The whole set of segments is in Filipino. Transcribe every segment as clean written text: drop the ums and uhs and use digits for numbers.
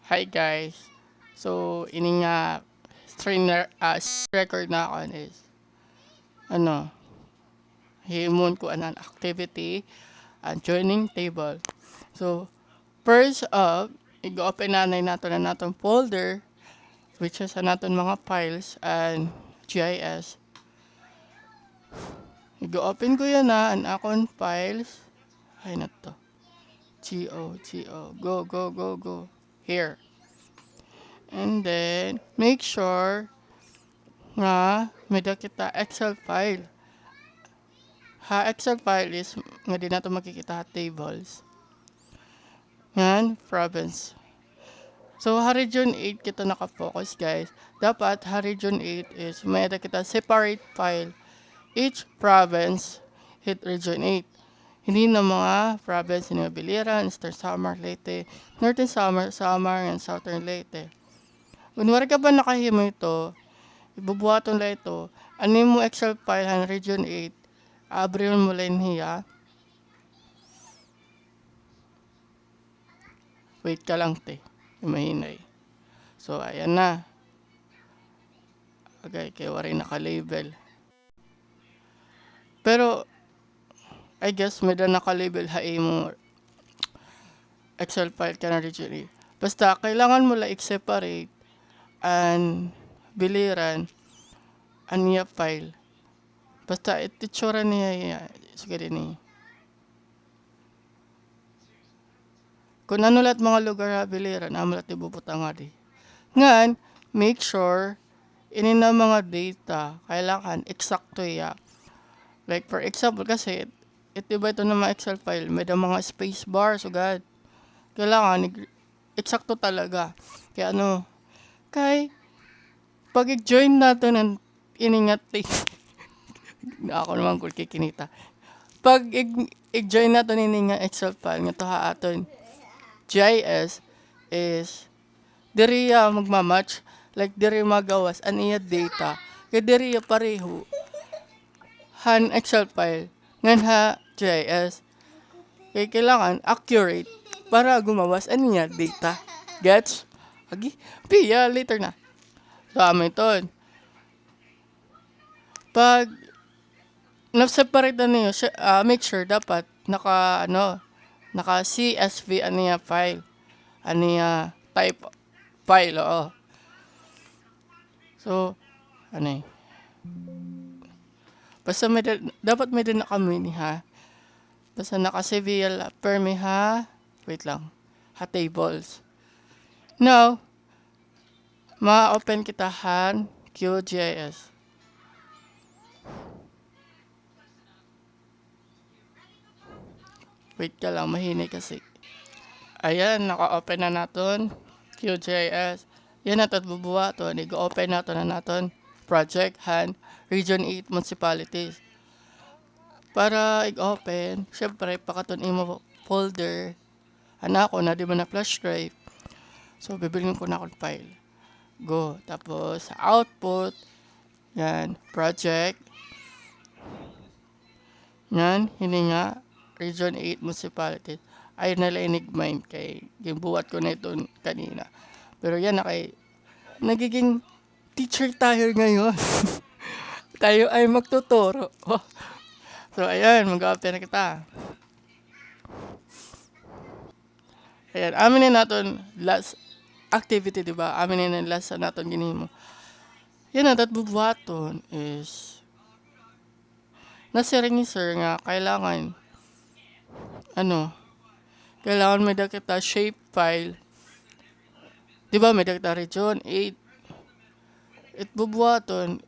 Hi guys. So, ini nga record na ako is ano, himon ko anan activity and joining table. So, first up, i-open nato na naton folder which is naton mga files and GIS. I-open ko yan na ang akon files. Ay na to. Go. Here. And then, make sure nga may kita Excel file. Excel file is nga di nato makikita tables. Yan, province. So, region 8 kita nakafocus guys. Dapat region 8 is may kita separate file. Each province hit region 8. Hindi na mga province ni Biliran, Eastern Samar, Leyte, Northern Samar, and Southern Leyte. Kunwari ka ba nakahimo ito, ibubuhaton lang ito, ano mo Excel file han region 8, abriyon mo lang hiya. Wait ka lang te, mahinay. So, ayan na. Okay, kaya wari naka-label. Pero, I guess may na naka-label hae mo Excel file ka na region 8. Basta, kailangan mo lang i-separate and biliran aniya file. Basta, ititsura niya sige din kung ano lahat mga lugar na biliran, amo lahat ibubutang nga di. Ngan, make sure, ini na mga data, kailangan eksakto ya. Like for example, kasi, ito ba ito na mga Excel file, may mga space bar, sugad. Kailangan, eksakto talaga. Kaya pag i-join natin ng iningat na ako naman kung kikinita. Pag i-join natin iningat Excel file, nga to ha aton, GIS is diri magmamatch like diri magawas aniya data kay diri pareho han Excel file ngan ha GIS kay kailangan accurate para gumawas aniya data gets agi piya later na so amiton pag na-separate na niyo make sure dapat naka CSV aniya file aniya type file oo. So ano basta dapat may din nakamini ha. Basta naka-civil permi ha. Wait lang. Ha tables. Now, ma-open kita han QGIS. Wait ka lang, mahinay kasi. Ayan, naka-open na naton QGIS. Yan natin bubuhaton. I-open natin na naton project han Region 8 municipalities. Para i-open, syempre, pakaton imo folder. Ko na, di ba na flash drive? So, bibilin ko na akong file. Go. Tapos, output. Yan, project. Yan, hindi nga. Region 8 municipalities. Ay nalainig mind kay gimbuhat ko na ito kanina. Pero yan, nagiging teacher tayo ngayon. Tayo ay magtuturo. So, ayan, mag-open na kita. Ayan, amin na natin last activity, di ba? Amin na last na natin ginimo. Yan natin bubuhaton is nasiring ni sir nga kailangan kailangan may kita shape file. Di ba may kita region 8. It bubuhaton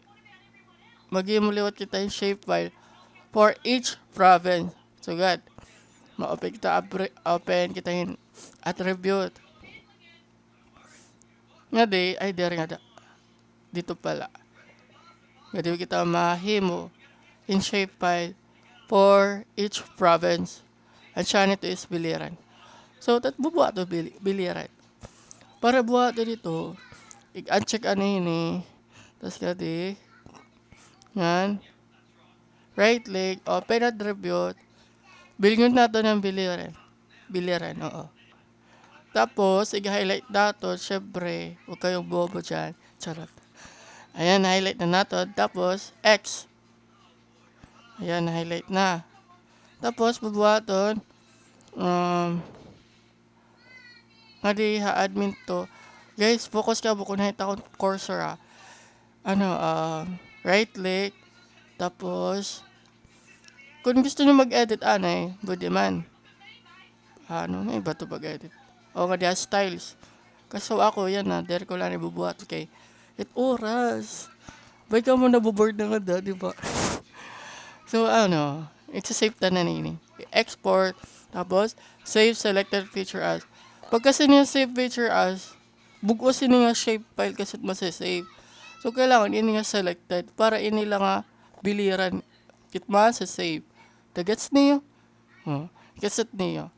magimuliwat kita yung shape file for each province. So, God, ma-open kita, open kita yung attribute. Nga di, ay di rin nga dito pala. Nga di kita mahimo in shape file for each province. At siya nito is biliran. So, bubuhat to biliran. Para buhat dito, i-uncheck ini. Tapos kadi, yan. Right click, open attribute. Bilhin natin ng biliran. Biliran, oo. Tapos, i-highlight natin, syempre, huwag kayong bobo dyan. Charot. Ayan, highlight na natin. Tapos, X. Ayan, highlight na. Tapos, bubuhaton, um, nga di ha-admin to. Guys, focus ka kung nakita akong cursor Ano, right click. Tapos, kung gusto nyo mag-edit, pwede man. May iba to mag-edit. O nga diya, styles. Kaso ako, yan dere ko lang ibubuhat. Okay. Oras. Bay ka mo nabuboard na nga di ba? So, i-save na nini. Export. Tapos, save selected feature as. Pag kasi niya save feature as, bugusin niya shape file kasi masasave. So, kailangan ini nga selected para ini lang biliran. Kitma sa save. Tagats niyo. Kasit niyo.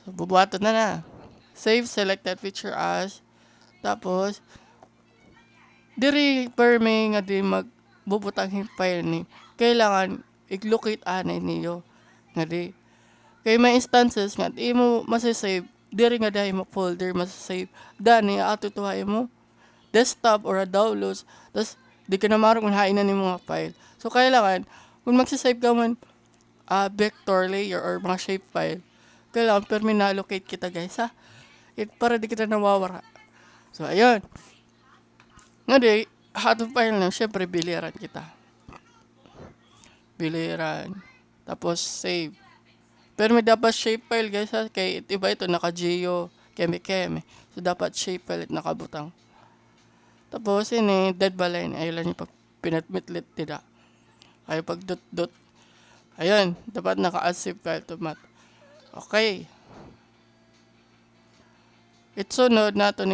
So, bubuhato na. Save selected feature as. Tapos, diri per may nga di magbubutang file ni. Kailangan i-locate anay niyo. Nga di. Kay may instances nga di mo masasave. Diri nga dahil mo folder masasave. Dani atutuhay mo desktop or a downloads. Tapos, di ka na marunong kung hain na ni mga file. So, kailangan, kung magsasave ka man, vector layer or mga shape file, kailangan perminalocate kita guys para di kita nawawara. So, ayun. Nga di, hato file na, syempre biliran kita. Biliran. Tapos, save. Pero may dapat shape file guys kay iba ito naka-geo, keme-keme. So, dapat shape file at nakabutang. Tapos, ini, dead balay na. Ayun lang yung pag pinatmitlit nila. Ay, pag dot. Ayun, dapat naka-save file to mat. Okay. Itsunod nato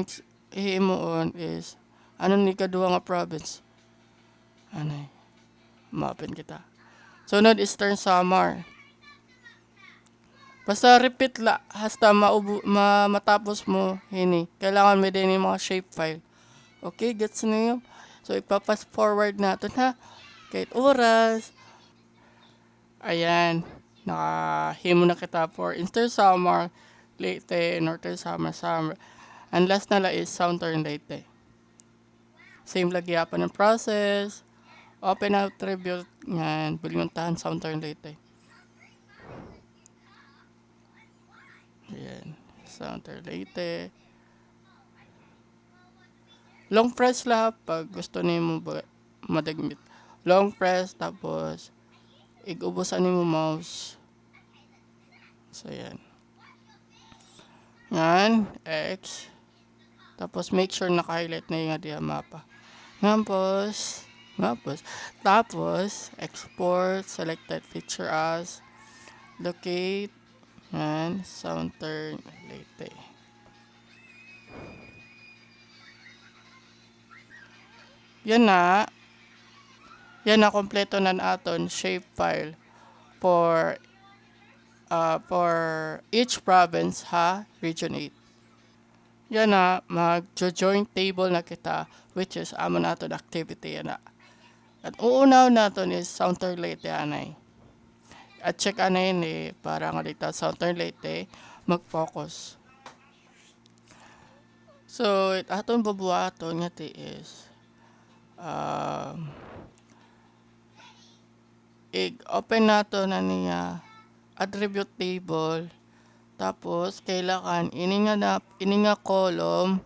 hihimuon is, ni kaduha nga province? Mapin kita. Sunod, Eastern Samar. Basta repeat hasta matapos mo, kailangan may din yung mga shape file. Okay, gets niyo? So, ipapas forward natin Kahit oras. Ayan. Nakahimo na kita for Eastern Samar, Leyte, Northern Samar. And last na is Southern Leyte. Same lagi pa ng process. Open attribute. Yan. Bulinguntahan Southern Leyte. Ayan. Southern Leyte. Long press pag gusto niyo madagmit. Long press, tapos igubusan niyo mouse. So, yan. Yan, X. Tapos, make sure naka-highlight na yung diya mapa. Tapos, export, selected feature as, locate, yan, Southern Leyte. Yan na kompleto na aton shape file for each province region 8. Yan mag-join table na kita which is amo naton activity yan At uunaw naton is Southern Leyte anay. At check anay ni para nga dito Southern Leyte mag-focus. So, aton bubuhaton nga is open nato na niya attribute table. Tapos, kailangan ini nga column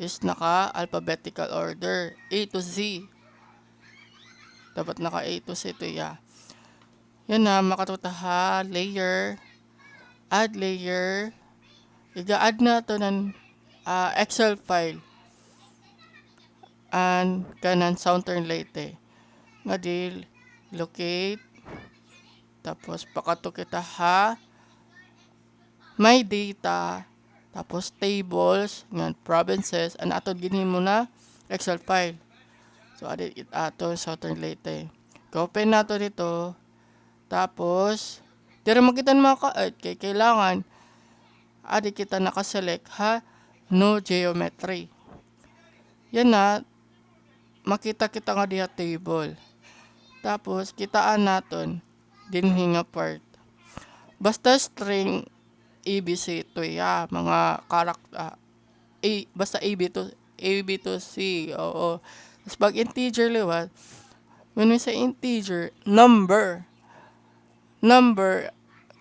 is naka alphabetical order A to Z. Dapat naka A to Z ito Yan makatuta layer, add layer. Iga-add na to ng Excel file. And kanan Southern Leyte. Nga deal, locate. Tapos pakato kita my data. Tapos tables, provinces, and atod gini mo na Excel file. So adit ato Southern Leyte. Open nato dito. Tapos dira makita mga ka-add kay kailangan adit kita nakaselect no geometry. Yan makita kita nga diha table. Tapos, kitaan naton dinhi nga part. Basta string, ABC to ya, mga karakter, basta AB to C, oo. Tapos pag integer liwat, when we say integer, number,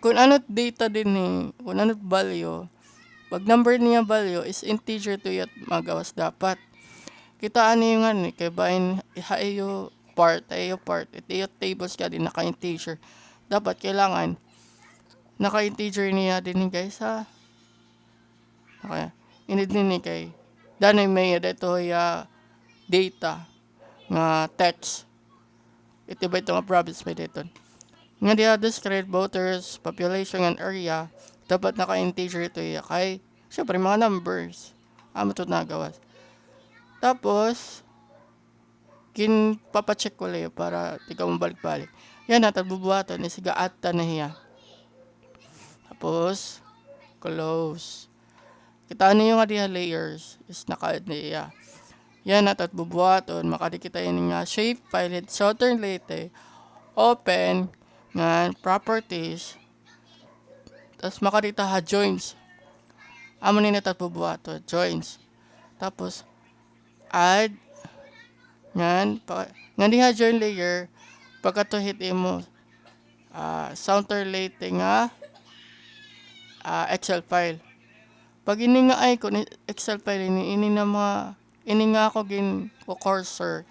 kung ano't data din kung ano't value, pag number niya value is integer to yat magawas dapat. Kitaan niyo nga kay bain part, ito yung tables ka din naka-integer. Dapat kailangan naka-integer niya din guys ha. Okay. Inid din kay danay may dito ya data nga text. Ito ba ito nga province may dito. Nga diya describe voters, population, and area, dapat naka-integer ito ya. Kay, syempre mga numbers. Amo ito nagawas. Tapos, papacheck ko lang para di ka mabalik-balik. Yan natin bubuhatan, isiga ata na hiya. Tapos, close. Kita niyo nga diya layers, is naka-add na iya. Yan natin bubuhaton, makadikita yun nga shape file, southern late, open, nga properties, tapos makadita ha joins. Amo ni natin bubuhaton, joins. Tapos, add, nga diha join layer, pagka to hit mo, southern late nga Excel file. Pag ini nga icon Excel file ini na ini nga ako ko cursor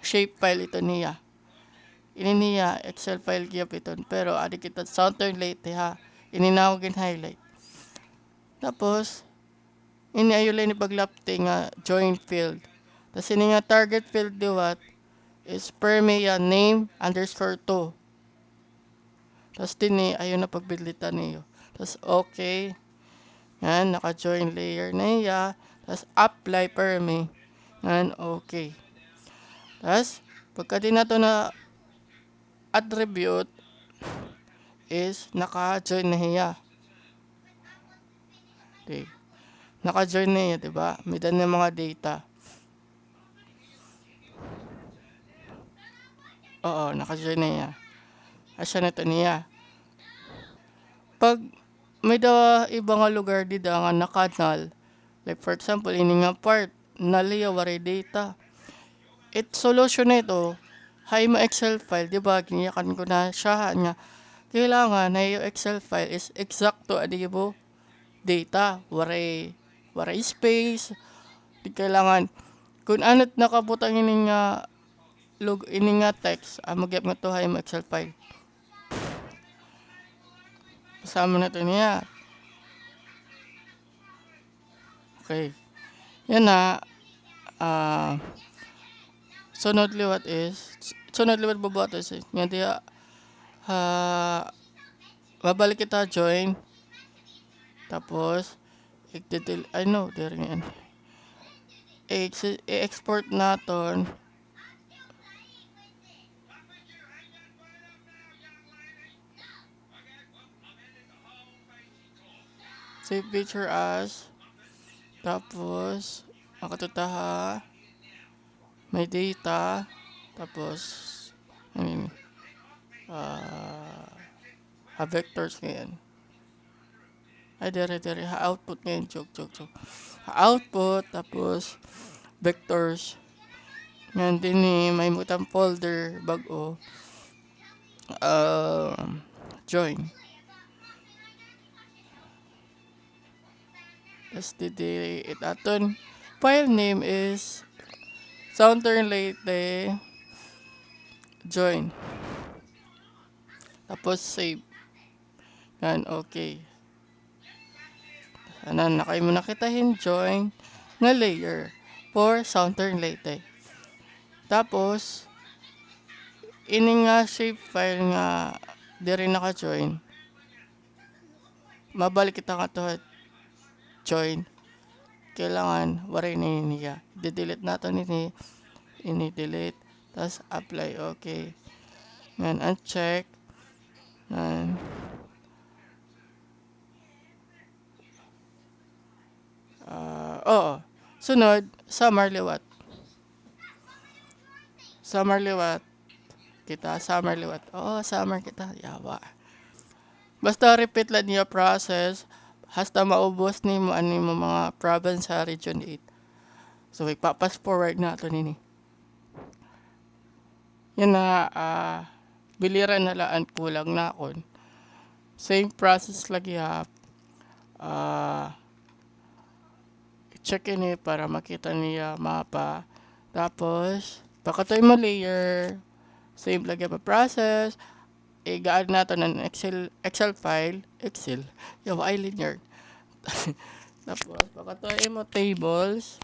shape file ito niya. Ini niya Excel file gyap ito pero adi kita southern late ha. Ini na ako highlight. Tapos ini ayo ni paglapte nga join field. Tapos ini nga target field diwat is permea name underscore 2. Tapos din ayo na pagbidlitan niyo. Tapos okay. Yan, naka-join layer na iya. Tapos apply perme. Yan, okay. Tapos, pagka din na to na attribute is naka-join na iya. Okay. Naka-join na iya, diba? May dan na mga data. Oo, naka-join na iya. Asya na to niya. Pag may daw ibang lugar di da nga nakanal, like for example, ini nga part, naliya wari data. Solution na ito, hay mo Excel file, di ba? Giniyakan ko na siya nga. Kailangan na yung Excel file is exacto adi mo data. Wari space. Di kailangan, kung ano't nakabutang ini nga text, magyap nga to hay mo Excel file. Kasama na ito niya. Okay. Yan na. Sunod liwat bubuhat is nga diya babalik kita join. Tapos there nga yan. I-export naton. Save picture as. Tapos, makatutaha. May data. Tapos, vectors ngayon. Ay, dere. Output ngayon. Joke. Output. Tapos, vectors. Ngayon din may mutang folder. Bago. Join. Tapos aton file name is southern late join. Tapos save. Yan, okay. Anan, nakay mo nakitahin join nga layer for southern late. Tapos, ini nga shape file nga di rin naka-join. Mabalik kita nga to join. Kailangan wari na niya. I-delete nato ini delete. Tapos apply. Okay. Yan. Uncheck. Yan. Sunod. Summer liwat. Summer liwat. Summer kita. Yawa. Basta repeat lang niya process. hasta maubos ni mo ani mo mga province sa Region 8. So ipapas forward nato nini. Yan na biliran na laan kulang na kon. Same process lagi ha. I-check ini para makita niya mapa. Tapos pakatoy mo layer. Same lagi pa process. I-gaan nato ng Excel file. Excel. Yung linear. Tapos pakatoy mo tables.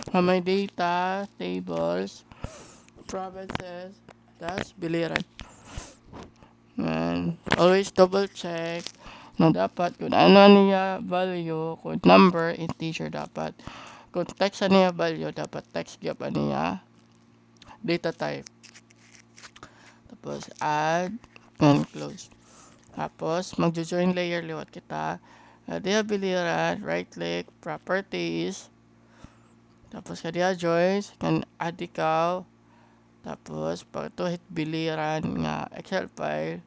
May data, tables, provinces, tas biliran. And always double check na dapat kung ano niya value, kung number, integer dapat. Kung text niya value, dapat text niya pa niya data type. Tapos add and close. Tapos magjo-join layer liwat kita. Diya biliran, right click, properties. Tapos kadiya joins, kan add ikaw. Tapos pag ito hit biliran nga Excel file.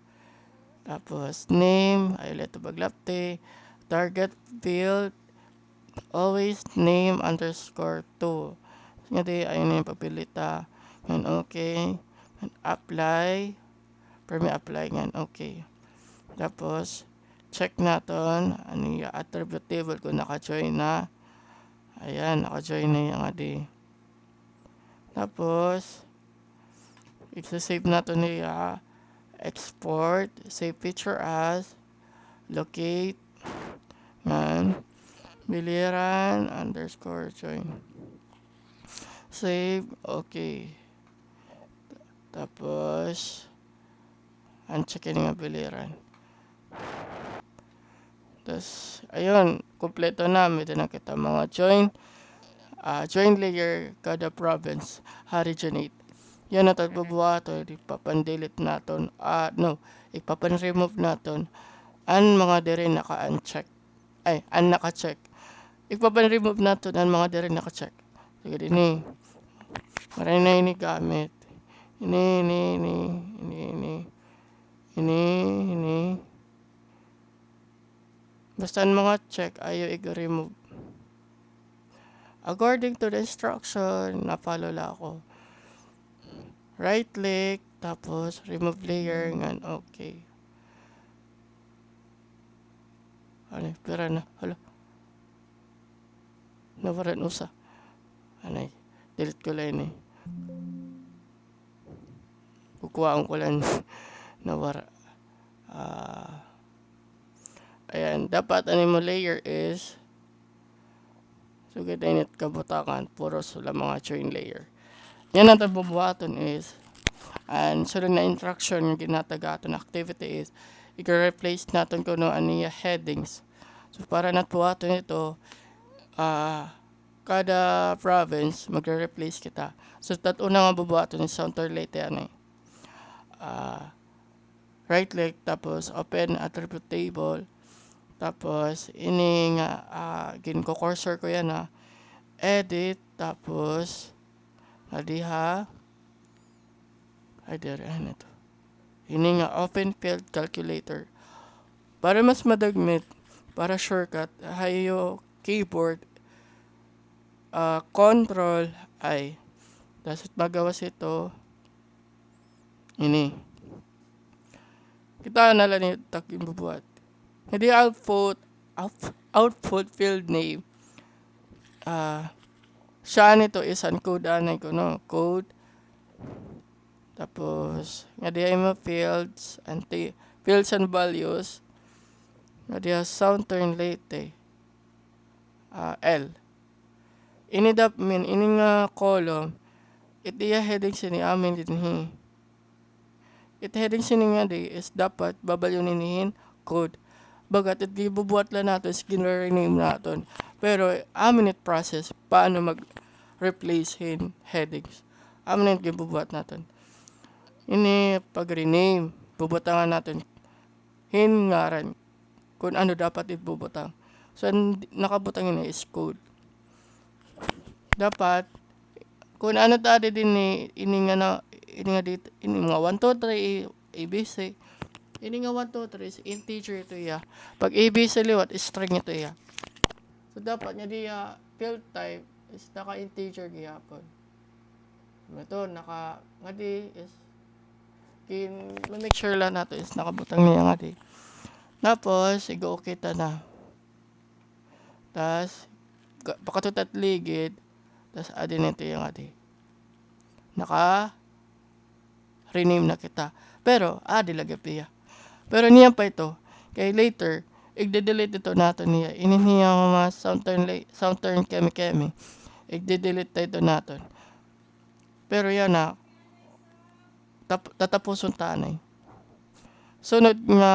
Tapos name, ay ito baglapte. Target field, always name underscore 2. Nga di ayun na yung papilita. Yan okay. Yan apply. Permi apply yan okay. Tapos check naton ano yung attribute table kung naka-join na. Ayan, naka-join na yung adi. Tapos i-save natin niya. Export, save picture as, locate, yan, biliran, underscore join. Save, okay. Tapos, uncheckin nga biliran. Tapos, ayun, kompleto na. May na kita mga join layer kada province, region 8. Yan natin bubuhaton, ipapandelete natin, ipapan-remove natin ang mga diri naka-uncheck. Ang naka-check. Ipapan-remove natin ang mga diri naka-check. Sige din eh. Maray na ini gamit. Ini. Basta ang mga check, ayaw i-remove. According to the instruction, na-follow la ako. Right click, tapos remove layer, ngan okay. Anay, pera na, hala. Nawaran usa. Anay, delete ko lang eh. Kukuhaan ko lang nawara. Ayan, dapat ano mo layer is sugad so, init kabutakan, puro sila mga join layer. Yan ang bubuhaton is and sunod na instruction yung ginatagaton activity is i-replace natin kung ano niya headings. So para natuwaton ito kada province magre-replace kita. So una nga bubuhaton is counter late yan eh. Right click tapos open attribute table. Tapos ini nga ginko cursor ko yan edit tapos diha ay dere ano to. Ini nga open field calculator. Para mas madagmit, para shortcut, hayo keyboard control I. Tapos magawas ito ini. Kita na lang yung takin bubuhat. Hindi output field name. Siya nito is uncode anay ko no, code. Tapos nga diya mo fields and values. Nga diya sound turn late L. Ini nga column. It diya heading sini amin din It heading sini nga di is dapat babalyunin code. Bagat it gibubuhat lang natin skin rename natin. Pero amin it process paano mag-replace headings. Amin it gibubuhat natin. Ini pag-rename, bubutangan natin ngaran kung ano dapat ibubutang. So, nakabutang yun is code. Dapat, kung ano tadi din ini nga dito, ini mga 1, 2, 3, ABC, Ini nga 1, 2, 3 is integer ito iya. Pag AB sa liwat, string ito iya. So, dapat niya diya field type is naka-integer gihapon. Ito, nga di is make sure lang nato is nakabutang niya nga di. Tapos, i-okay ta na. Tapos, pakatutat ligid. Tapos, adin ito yung nga di. Rename na kita. Pero, lagay piya. Pero niya pa ito. Kay later, i-delete ito nato niya. Niya mga sound turn kemi. I-delete ito nato. Pero yan na, tatapuson tanay. Sunod nga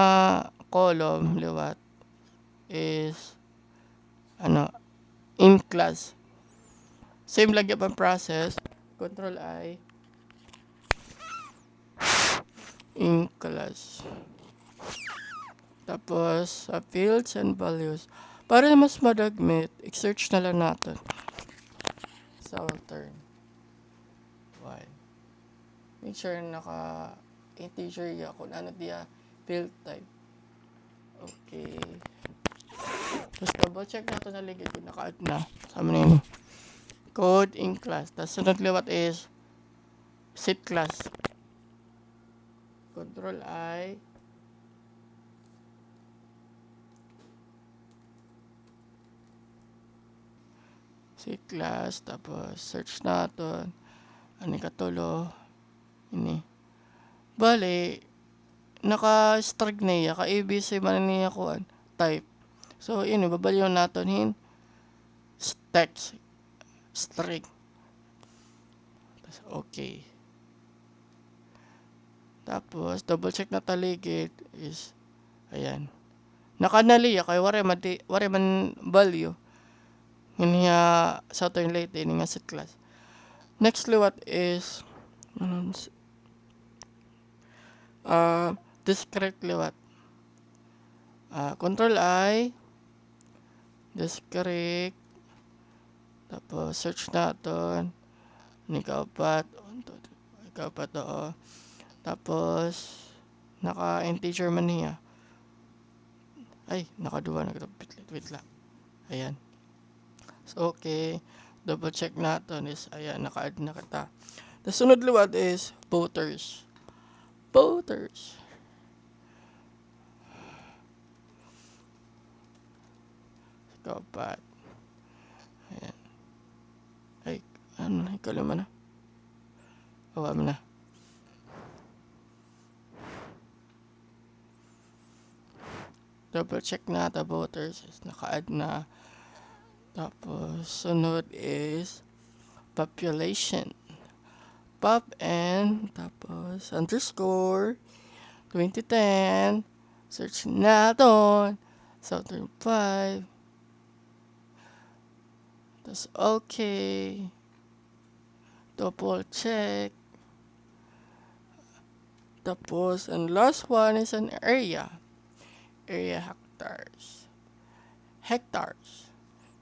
column, liwat, is, in class. Same lagi pa process. Control I. In class. Tapos, sa fields and values. Para mas madagmit, i-search na lang natin. Sound turn. Why? Make sure naka-integer ya kung ano diya field type. Okay. Tapos double check natin na ligid kung naka-add na. Sama na yun. Code in class. Tapos sunod liwat is set class. Control I. Set class. Tapos search natin. Ano katulo. Ini. Bale, naka-string na iya. Ka-ABC man niya kuan. Type. So, yun. Babaliw natin hin. Text. String. Tapos, okay. Tapos, double check na taligid is, ayan. Nakanaliya kay wari man value. Yun nga Southern Leyte, yun nga set class. Next liwat is, discrete liwat. Control I, discrete, tapos search natin, ikapat oo. Tapos, naka-integer man niya. Ay, nakaduwa na. Wait lang. Ayan. So, okay. Double check natin is, ayan, naka-add na kita. The sunod liwat is voters. Voters. Ikapat. Ayan. Ay, ikaw naman na. Awa mo na. Double check na the voters is naka-add na. Tapos, sunod is population. Pop and tapos underscore 2010. Search natin. Southern 5. Tapos, okay. Double check. Tapos, and last one is an area. Area hectares.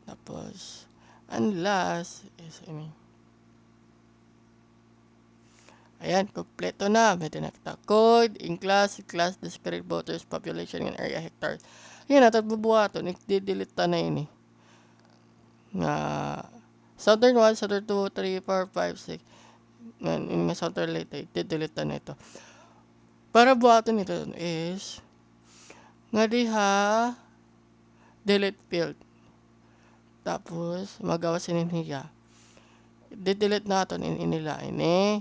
Tapos, and last is, ayan, kompleto na. May tinakita. Code, in class, discrete voters, population, and area hectares. Ayan, natin bubuhaton. I-delete ta na yun eh. Nga, Southern 1, Southern 2, 3, 4, 5, 6. Ngayon, nga Southern Leyte, i-delete ta na ito. Para buhaton ito is, nga diha delete field. Tapos magawa sininhiya. I-delete natin inila ini.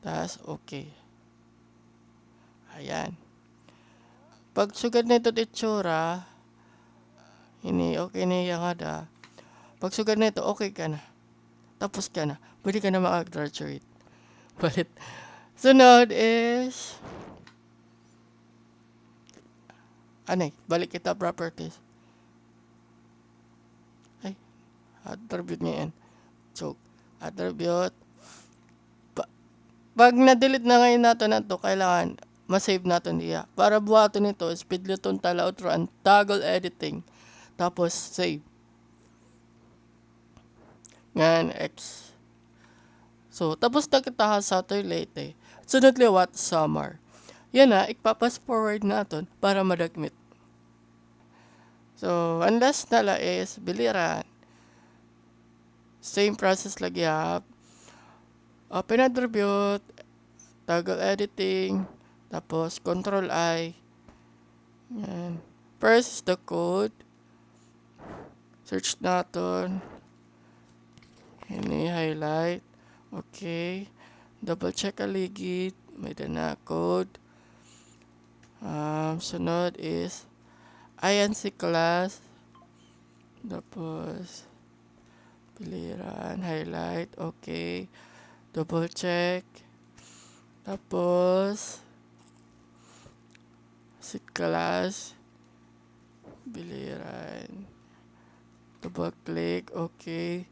Tapos okay. Ayan. Pag sugad nito itsura, ini okay niya nga da. Pag sugad nito okay ka na. Tapos ka na. Pwede ka na mag-graduate. Balit. Sunod is balik kita properties. Ay, attribute niya yan. So, attribute. Pag na-delete na ngayon natin na to, kailangan ma-save natin niya. Para buhaton nito, speedleton tala outro and toggle editing. Tapos, save. Ngayon, X. So, tapos na kita sa Leyte. Sunod liwat, summer. Yan na, ikpapas forward naton para madagmit. So, unless nala is biliran. Same process lagi ha. Open attribute, toggle editing, tapos control I. Yan. First is the code. Search naton. Ini highlight. Okay. Double check aligid. May na code. Sunod is INC class. Tapos piliran, highlight, okay. Double check. Tapos sit class. Biliran. Double click, okay.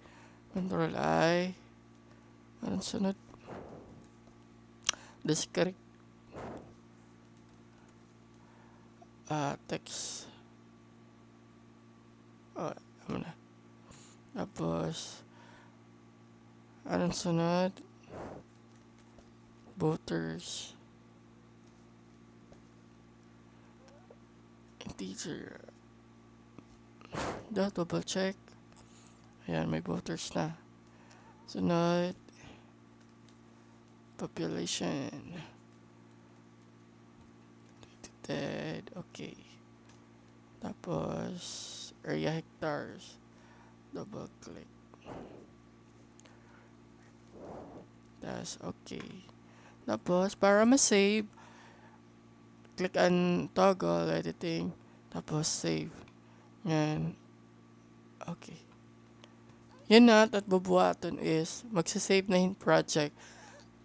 Control I. Anong sunod? Disconnect. Text. Oh, ano na. Tapos, anong sunod? Voters. Integer. Double check. Ayan, may voters na. Sunod. Population. Dead. Okay. Tapos, area hectares. Double click. Tapos, okay. Tapos, para ma-save, click on toggle editing. Tapos, save. Yan. Okay. Yan na, at bubuhaton is, magsasave na yung project.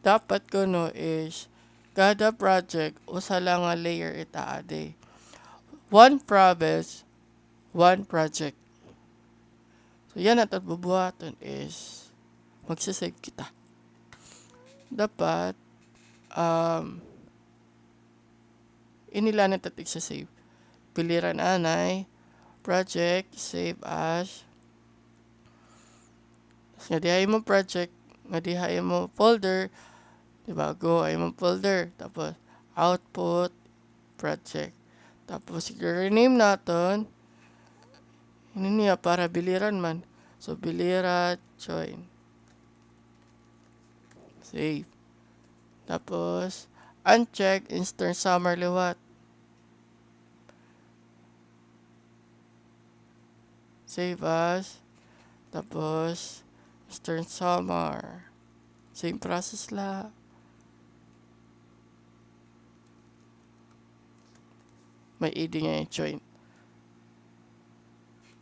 Dapat ko no is, kada project, usa lang nga layer itaade. One province, one project. So, yan at bubuhaton is, magsasave kita. Dapat, inilanit at isa-save. Piliran anay, project, save as. Tapos nga dihay mo project, nga dihay mo folder, diba, go ay mo folder. Tapos, output, project. Tapos, i-rename natin. Ini niya para biliran man. So, biliran, join. Save. Tapos, uncheck, instant summer liwat. Save as. Tapos, instant summer. Same process la. May id nga yung join.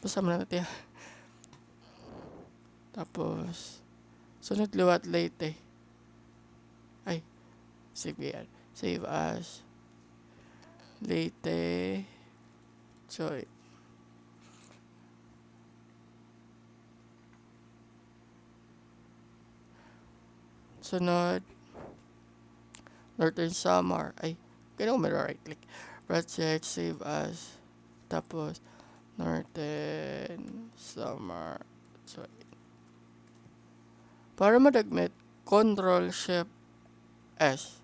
Pasama na natin. Tapos, sunod liwat late. Ay, save yan. Save as. Late. Join. Sunod. Northern Summer. Ay, kailangan ko right click. Project, save as. Tapos, Northern Summer. Join. Para madagmit, Control Shift S.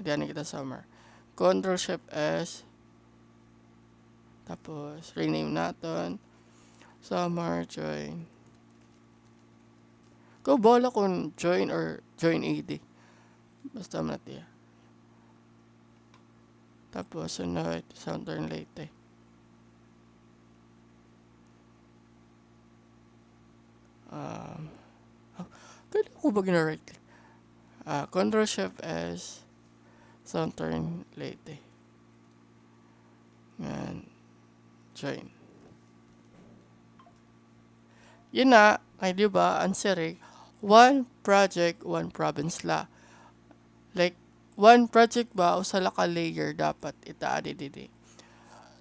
Hadiyan kita summer. Control Shift S. Tapos, rename natin. Summer, join. Kung bola kung join or join AD. Basta natin. Tapos, sunod, Southern Leyte. Kaya ko ba gina-right click? Control Shift S. Southern Leyte. Yan. Join. Yun na, ay di ba, answering, one project, one province la. Like, one project ba, o sa laka layer dapat itaadi didi.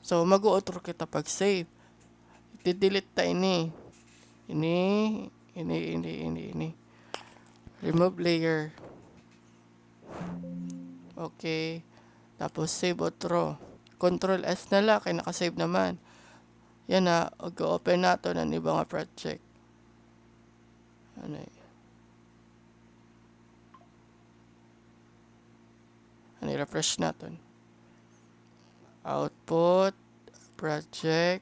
So, mag-outro kita pag save. I-delete ta ini. Ini. Remove layer. Okay. Tapos, save outro. Control S na lang, kaya nakasave naman. Yan na, mag-open nato ng ibang project. Ano Ano, i-refresh natin. Output, project.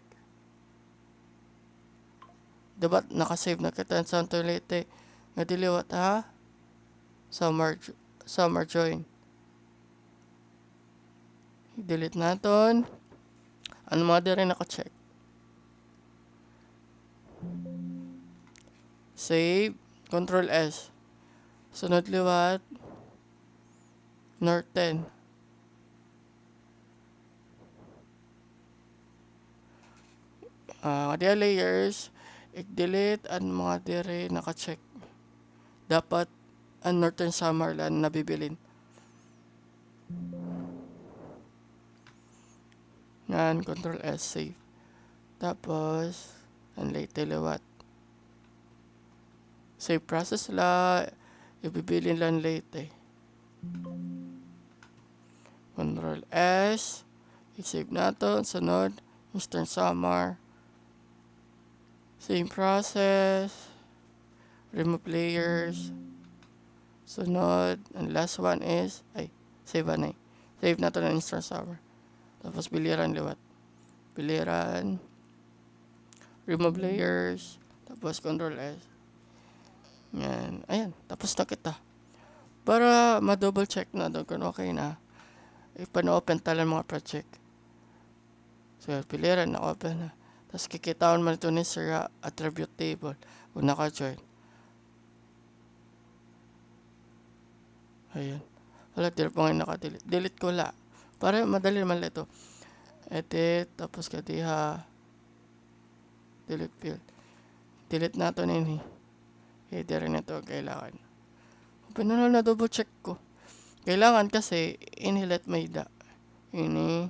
Diba nakasave na kita sa Leyte? Nga diliwat ha? Summer join. I-delete natin. Ano mga di rin naka-check? Save. Control S. Sunod liwat. Norton. Dia layers. I-delete ang mga di rin naka-check. Dapat ang Northern Summerland nabibilin. Yan, Control S, save. Tapos, ang Leyte liwat. Save process la, ibibilin lang Leyte. Control S, i-save natin, sunod, Eastern Summer. Same process, remove layers. Sunod, and last one is, save na eh. Save natin ang Eastern Summer. Tapos biliran liwat. Biliran, remove layers, tapos Control S. Yan, ayan, tapos na kita. Para ma-double check na doon kung okay na, ipano-open talang mga project. So, piliran na open na. Tapos kikitawan man ito ni Sir attribute table kung naka-join. Ayan. Wala, di pa ngayon naka-delete. Delete ko la. Para madali naman ito. Edit, tapos kadiha. Delete field. Delete natin ini. Header na ito kailangan. Pinanol na double check ko. Kailangan kasi inilet may da. Ini.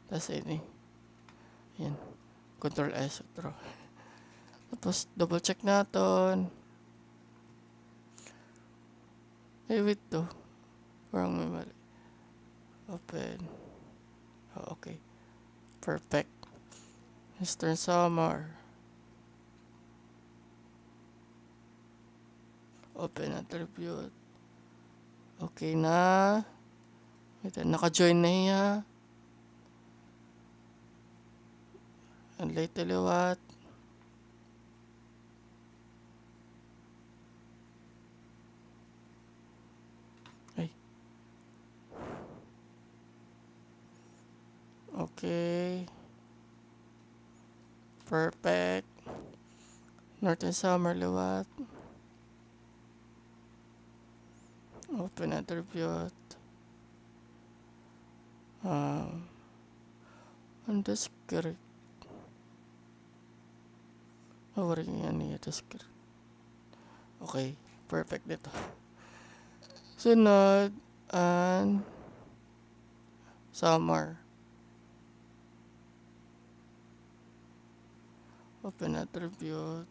Tapos ini. Yan. Control S. Draw. Tapos double check natin. Wait to. Parang may mali. Open. Oh, okay. Perfect. Eastern Summer. Open attribute. Okay na. Ito, naka-join na niya. Ang Leyte liwat. Okay. Perfect. Northern Summer liwat. Open attribute. Undescript. Waring yan niya descript. Okay. Perfect dito. Sunod. And summer. Open attribute.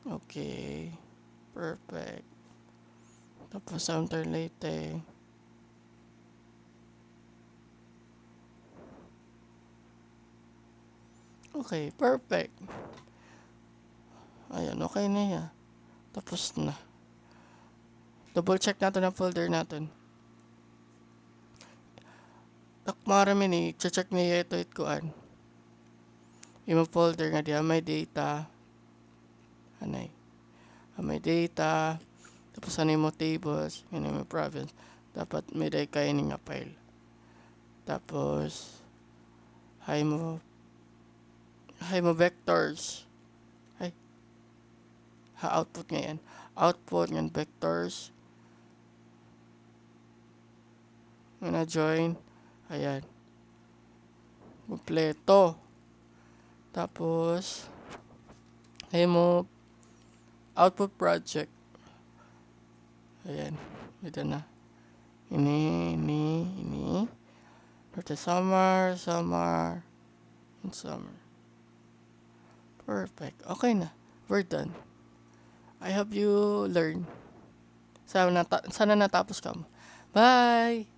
Okay. Perfect. Tapos Southern Leyte. Okay, perfect. Ayan, okay na yan. Tapos na. Double check natin ang folder natin. Takmarami ni, check niya ito itkuan. Yung folder nga diya, may data. Anay. May data. Tapos ano mo tables. Yun yung province. Dapat may day kayo nga file. Tapos, hay mo vectors. Output ngayon. Output ng vectors. Na join. Ayan. Kompleto. Tapos, hay mo output project. Ayan. Ito na. Ini. Northern Summer, and summer. Perfect. Okay na. We're done. I hope you learn. Sana natapos ka mo. Bye!